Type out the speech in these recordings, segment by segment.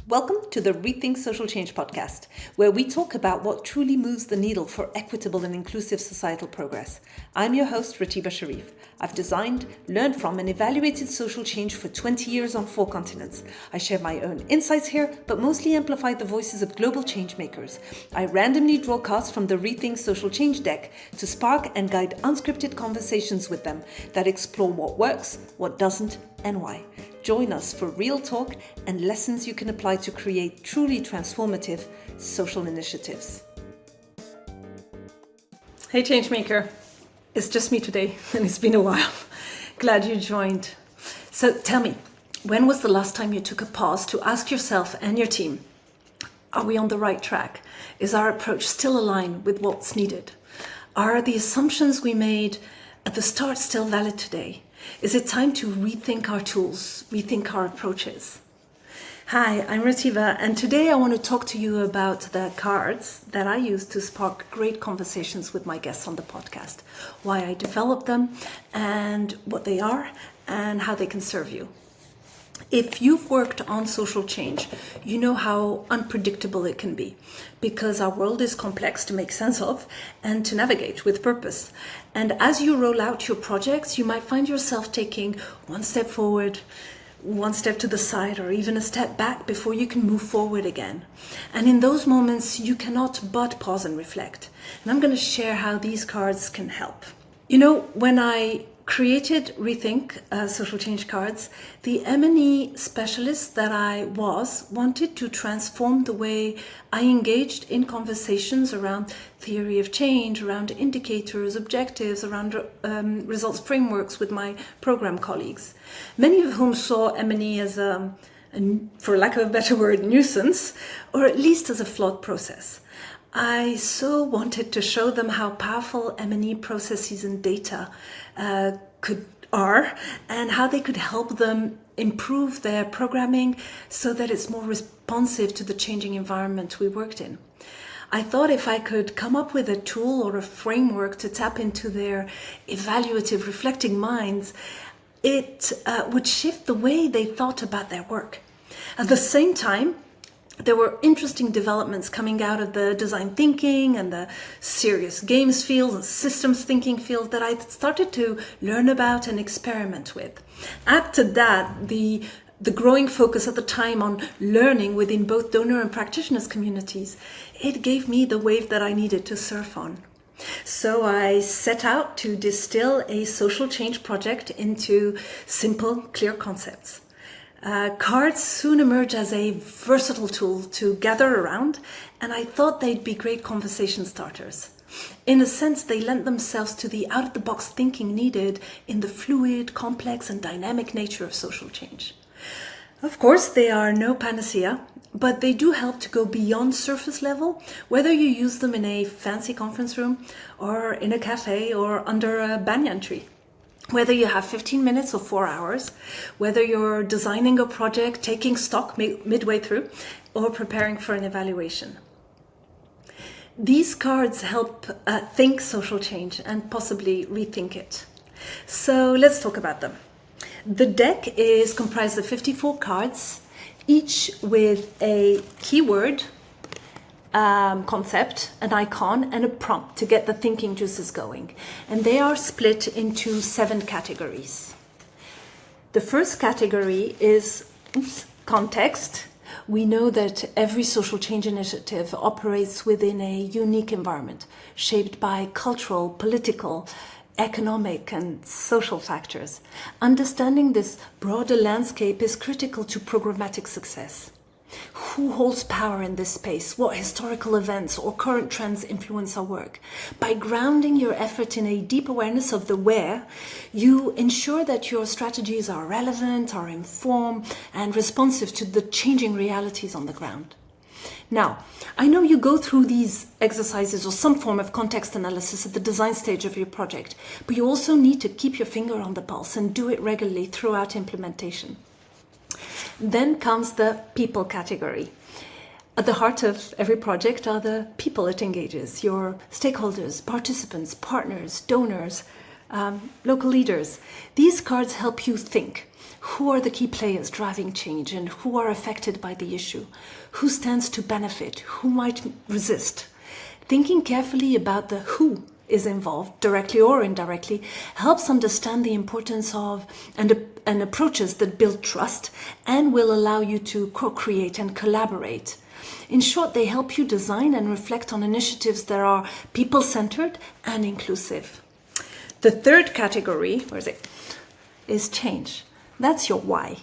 Welcome to the ReThink Social Change podcast, where we talk about what truly moves the needle for equitable and inclusive societal progress. I'm your host, Ratiba Sharif. I've designed, learned from, and evaluated social change for 20 years on 4 continents. I share my own insights here, but mostly amplify the voices of global change makers. I randomly draw cards from the ReThink Social Change deck to spark and guide unscripted conversations with them that explore what works, what doesn't, and why. Join us for real talk and lessons you can apply to create truly transformative social initiatives. Hey Changemaker, it's just me today and it's been a while. Glad you joined. So tell me, when was the last time you took a pause to ask yourself and your team, are we on the right track? Is our approach still aligned with what's needed? Are the assumptions we made at the start still valid today? Is it time to rethink our tools, rethink our approaches? Hi, I'm Ratiba, and today I want to talk to you about the cards that I use to spark great conversations with my guests on the podcast, why I developed them, and what they are, and how they can serve you. If you've worked on social change, you know how unpredictable it can be because our world is complex to make sense of and to navigate with purpose. And as you roll out your projects, you might find yourself taking one step forward, one step to the side, or even a step back before you can move forward again. And in those moments, you cannot but pause and reflect. And I'm going to share how these cards can help. You know, when I created ReThink social change cards, the M&E specialist that I wanted to transform the way I engaged in conversations around theory of change, around indicators, objectives, around results frameworks with my program colleagues, many of whom saw M&E as for lack of a better word, nuisance, or at least as a flawed process. I so wanted to show them how powerful M&E processes and data are and how they could help them improve their programming so that it's more responsive to the changing environment we worked in. I thought if I could come up with a tool or a framework to tap into their evaluative, reflecting minds, it would shift the way they thought about their work. At the same time, there were interesting developments coming out of the design thinking and the serious games field and systems thinking field that I started to learn about and experiment with. Add to that the growing focus at the time on learning within both donor and practitioners communities. It gave me the wave that I needed to surf on. So I set out to distill a social change project into simple, clear concepts. Cards soon emerged as a versatile tool to gather around, and I thought they'd be great conversation starters. In a sense, they lent themselves to the out-of-the-box thinking needed in the fluid, complex, and dynamic nature of social change. Of course, they are no panacea, but they do help to go beyond surface level, whether you use them in a fancy conference room, or in a cafe, or under a banyan tree. Whether you have 15 minutes or 4 hours, whether you're designing a project, taking stock midway through, or preparing for an evaluation. These cards help think social change and possibly rethink it. So let's talk about them. The deck is comprised of 54 cards, each with a keyword, concept, an icon, and a prompt to get the thinking juices going. And they are split into 7 categories. The first category is context. We know that every social change initiative operates within a unique environment, shaped by cultural, political, economic, and social factors. Understanding this broader landscape is critical to programmatic success. Who holds power in this space? What historical events or current trends influence our work? By grounding your effort in a deep awareness of the where, you ensure that your strategies are relevant, are informed, and responsive to the changing realities on the ground. Now, I know you go through these exercises or some form of context analysis at the design stage of your project, but you also need to keep your finger on the pulse and do it regularly throughout implementation. Then comes the people category. At the heart of every project are the people it engages, your stakeholders, participants, partners, donors, local leaders. These cards help you think. Who are the key players driving change and who are affected by the issue? Who stands to benefit? Who might resist? Thinking carefully about the who is involved, directly or indirectly, helps understand the importance of and approaches that build trust and will allow you to co-create and collaborate. In short, they help you design and reflect on initiatives that are people-centered and inclusive. The third category, is change. That's your why.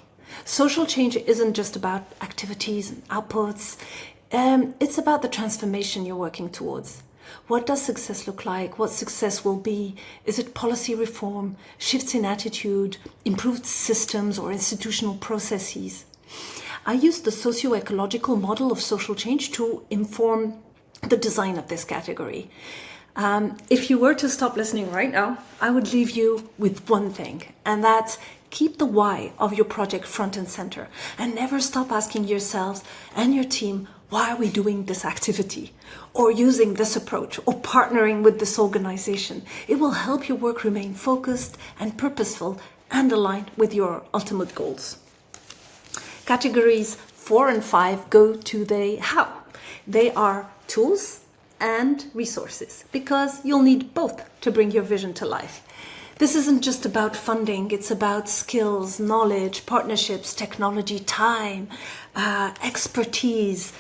Social change isn't just about activities and outputs. It's about the transformation you're working towards. What does success look like? What success will be? Is it policy reform, shifts in attitude, improved systems or institutional processes? I use the socio-ecological model of social change to inform the design of this category. If you were to stop listening right now, I would leave you with one thing, and that's keep the why of your project front and center, and never stop asking yourselves and your team, why are we doing this activity, or using this approach, or partnering with this organization? It will help your work remain focused and purposeful and aligned with your ultimate goals. Categories 4 and 5 go to the how. They are tools and resources, because you'll need both to bring your vision to life. This isn't just about funding, it's about skills, knowledge, partnerships, technology, time, expertise,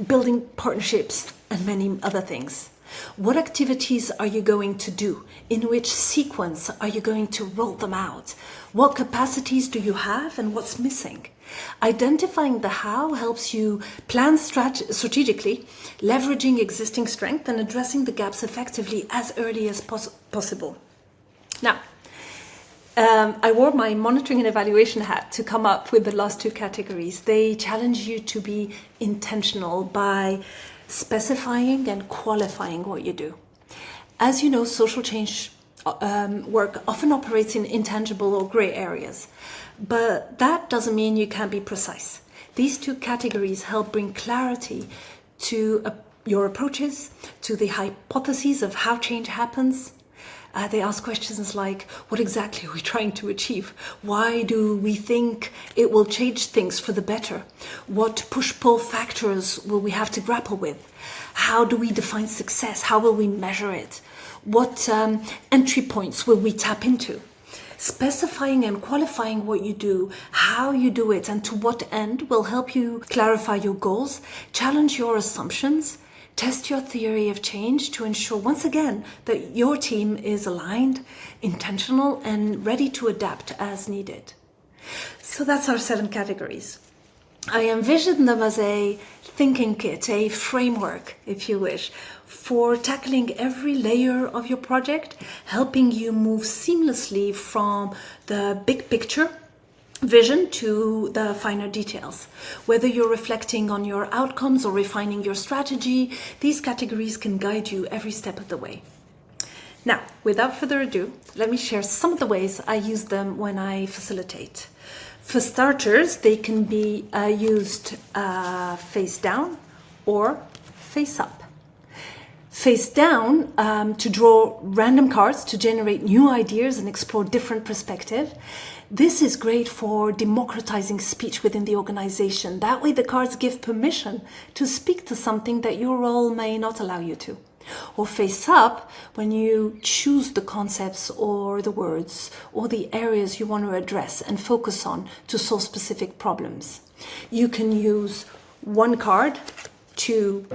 building partnerships, and many other things. What activities are you going to do? In which sequence are you going to roll them out? What capacities do you have and what's missing? Identifying the how helps you plan strategically, leveraging existing strength and addressing the gaps effectively as early as possible. Now, I wore my monitoring and evaluation hat to come up with the last two categories. They challenge you to be intentional by specifying and qualifying what you do. As you know, social change work often operates in intangible or gray areas, but that doesn't mean you can't be precise. These two categories help bring clarity to your approaches, to the hypotheses of how change happens. They ask questions like, what exactly are we trying to achieve? Why do we think it will change things for the better? What push-pull factors will we have to grapple with? How do we define success? How will we measure it? What entry points will we tap into? Specifying and qualifying what you do, how you do it, and to what end will help you clarify your goals, challenge your assumptions, test your theory of change to ensure, once again, that your team is aligned, intentional, and ready to adapt as needed. So that's our 7 categories. I envision them as a thinking kit, a framework, if you wish, for tackling every layer of your project, helping you move seamlessly from the big picture vision to the finer details. Whether you're reflecting on your outcomes or refining your strategy, these categories can guide you every step of the way. Now, without further ado, let me share some of the ways I use them when I facilitate. For starters, they can be used face down or face up. Face down to draw random cards to generate new ideas and explore different perspectives. This is great for democratizing speech within the organization. That way the cards give permission to speak to something that your role may not allow you to. Or face up when you choose the concepts or the words or the areas you want to address and focus on to solve specific problems. You can use one card to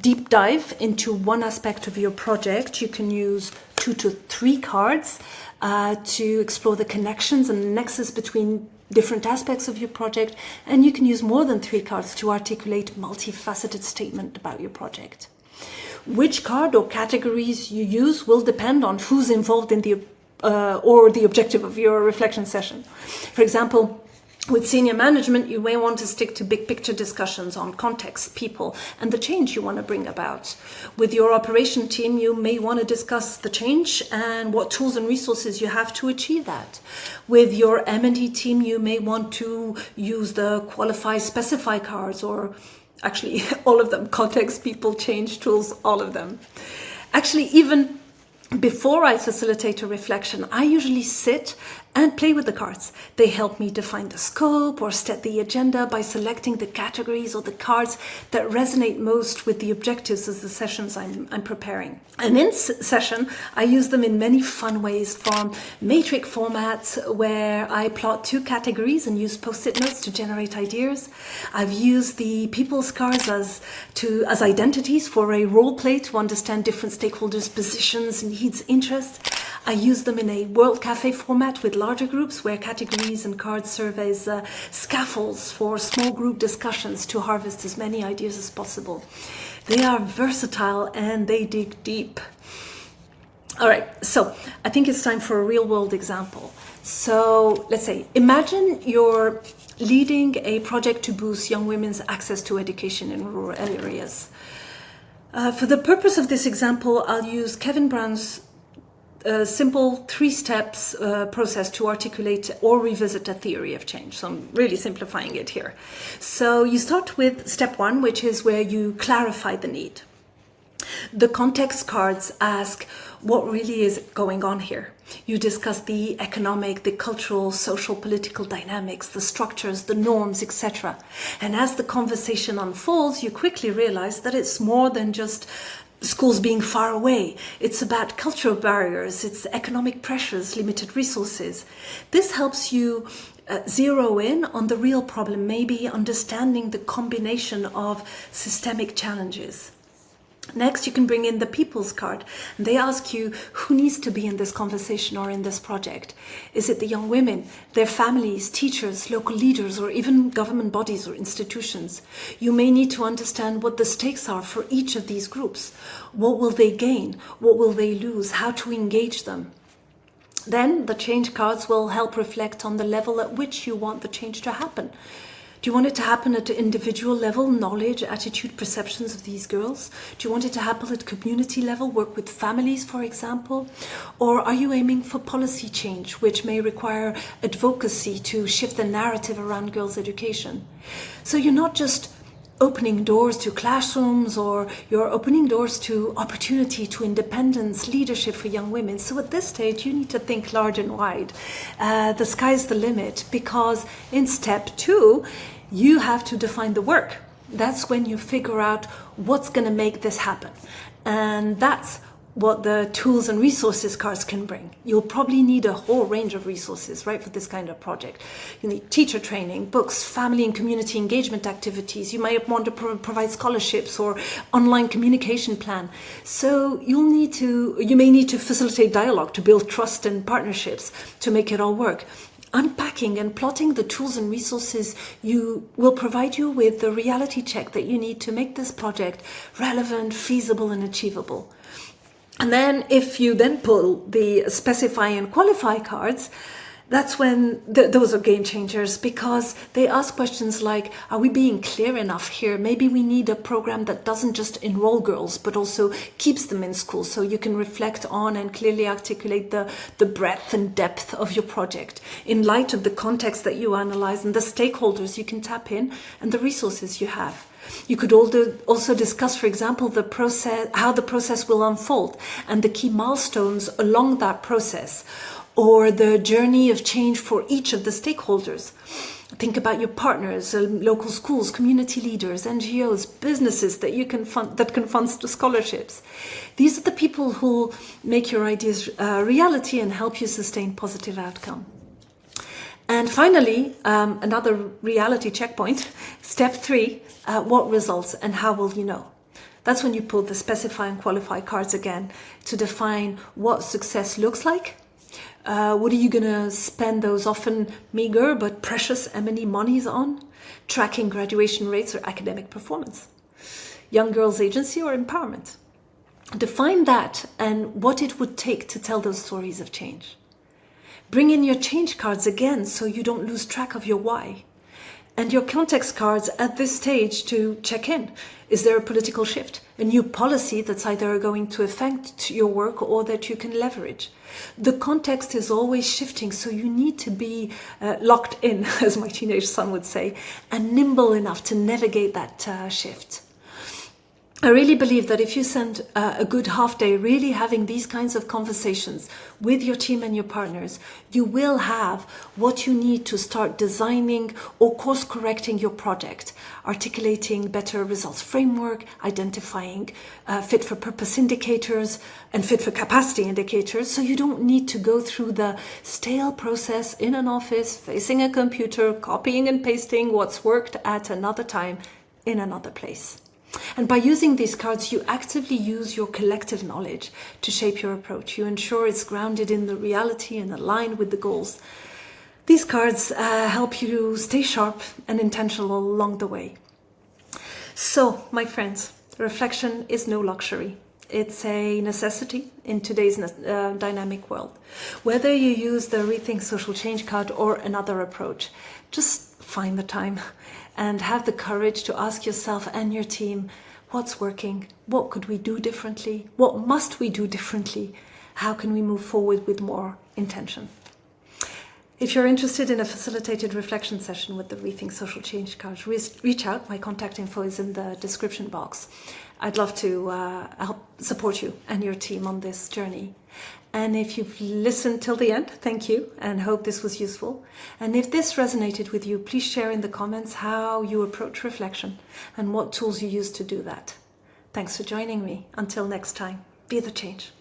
deep dive into one aspect of your project. You can use 2 to 3 cards to explore the connections and the nexus between different aspects of your project. And you can use more than 3 cards to articulate multifaceted statement about your project. Which card or categories you use will depend on who's involved in the or the objective of your reflection session. For example, with senior management, you may want to stick to big picture discussions on context, people, and the change you want to bring about. With your operation team, you may want to discuss the change and what tools and resources you have to achieve that. With your M&E team, you may want to use the qualify, specify cards, or actually all of them, context, people, change, tools, all of them. Actually, even Before I facilitate a reflection, I usually sit and play with the cards. They help me define the scope or set the agenda by selecting the categories or the cards that resonate most with the objectives of the sessions I'm preparing. And in session, I use them in many fun ways, from matrix formats where I plot 2 categories and use post-it notes to generate ideas. I've used the people's cards as identities for a role play to understand different stakeholders' positions, needs, interests. I use them in a World Cafe format with larger groups where categories and cards serve as scaffolds for small group discussions to harvest as many ideas as possible. They are versatile and they dig deep. All right, so I think it's time for a real world example. So let's say, imagine you're leading a project to boost young women's access to education in rural areas. For the purpose of this example, I'll use Kevin Brown's simple 3 steps process to articulate or revisit a theory of change. So I'm really simplifying it here. So you start with step 1, which is where you clarify the need. The context cards ask what really is going on here. You discuss the economic, the cultural, social, political dynamics, the structures, the norms, etc. And as the conversation unfolds, you quickly realize that it's more than just schools being far away. It's about cultural barriers, it's economic pressures, limited resources. This helps you zero in on the real problem, maybe understanding the combination of systemic challenges. Next, you can bring in the people's card. And they ask you who needs to be in this conversation or in this project. Is it the young women, their families, teachers, local leaders, or even government bodies or institutions? You may need to understand what the stakes are for each of these groups. What will they gain? What will they lose? How to engage them? Then the change cards will help reflect on the level at which you want the change to happen. Do you want it to happen at the individual level, knowledge, attitude, perceptions of these girls? Do you want it to happen at community level, work with families, for example? Or are you aiming for policy change, which may require advocacy to shift the narrative around girls' education? So you're not just opening doors to classrooms, or you're opening doors to opportunity, to independence, leadership for young women. So at this stage, you need to think large and wide. The sky's the limit, because in step 2, you have to define the work. That's when you figure out what's going to make this happen. And that's what the tools and resources cards can bring. You'll probably need a whole range of resources, right, for this kind of project. You need teacher training, books, family and community engagement activities. You might want to provide scholarships or online communication plan. So you may need to facilitate dialogue to build trust and partnerships to make it all work. Unpacking and plotting the tools and resources will provide you with the reality check that you need to make this project relevant, feasible, and achievable. And then if you then pull the specify and qualify cards, that's when those are game changers, because they ask questions like, are we being clear enough here? Maybe we need a program that doesn't just enroll girls, but also keeps them in school, so you can reflect on and clearly articulate the breadth and depth of your project in light of the context that you analyze and the stakeholders you can tap in and the resources you have. You could also discuss, for example, how the process will unfold and the key milestones along that process, or the journey of change for each of the stakeholders. Think about your partners, local schools, community leaders, NGOs, businesses that can fund scholarships. These are the people who make your ideas reality and help you sustain positive outcome. And finally, another reality checkpoint, step 3, what results and how will you know? That's when you pull the specify and qualify cards again to define what success looks like. What are you going to spend those often meager but precious M&E monies on? Tracking graduation rates or academic performance? Young girls' agency or empowerment? Define that and what it would take to tell those stories of change. Bring in your change cards again so you don't lose track of your why. And your context cards at this stage to check in. Is there a political shift? A new policy that's either going to affect your work or that you can leverage? The context is always shifting, so you need to be locked in, as my teenage son would say, and nimble enough to navigate that shift. I really believe that if you spend a good half day really having these kinds of conversations with your team and your partners, you will have what you need to start designing or course correcting your project, articulating better results framework, identifying fit for purpose indicators and fit for capacity indicators, so you don't need to go through the stale process in an office, facing a computer, copying and pasting what's worked at another time in another place. And by using these cards, you actively use your collective knowledge to shape your approach. You ensure it's grounded in the reality and aligned with the goals. These cards help you stay sharp and intentional along the way. So, my friends, reflection is no luxury. It's a necessity in today's dynamic world. Whether you use the ReThink Social Change card or another approach, just find the time and have the courage to ask yourself and your team, what's working? What could we do differently? What must we do differently? How can we move forward with more intention? If you're interested in a facilitated reflection session with the ReThink Social Change card, reach out. My contact info is in the description box. I'd love to help support you and your team on this journey. And if you've listened till the end, thank you, and hope this was useful. And if this resonated with you, please share in the comments how you approach reflection and what tools you use to do that. Thanks for joining me. Until next time, be the change.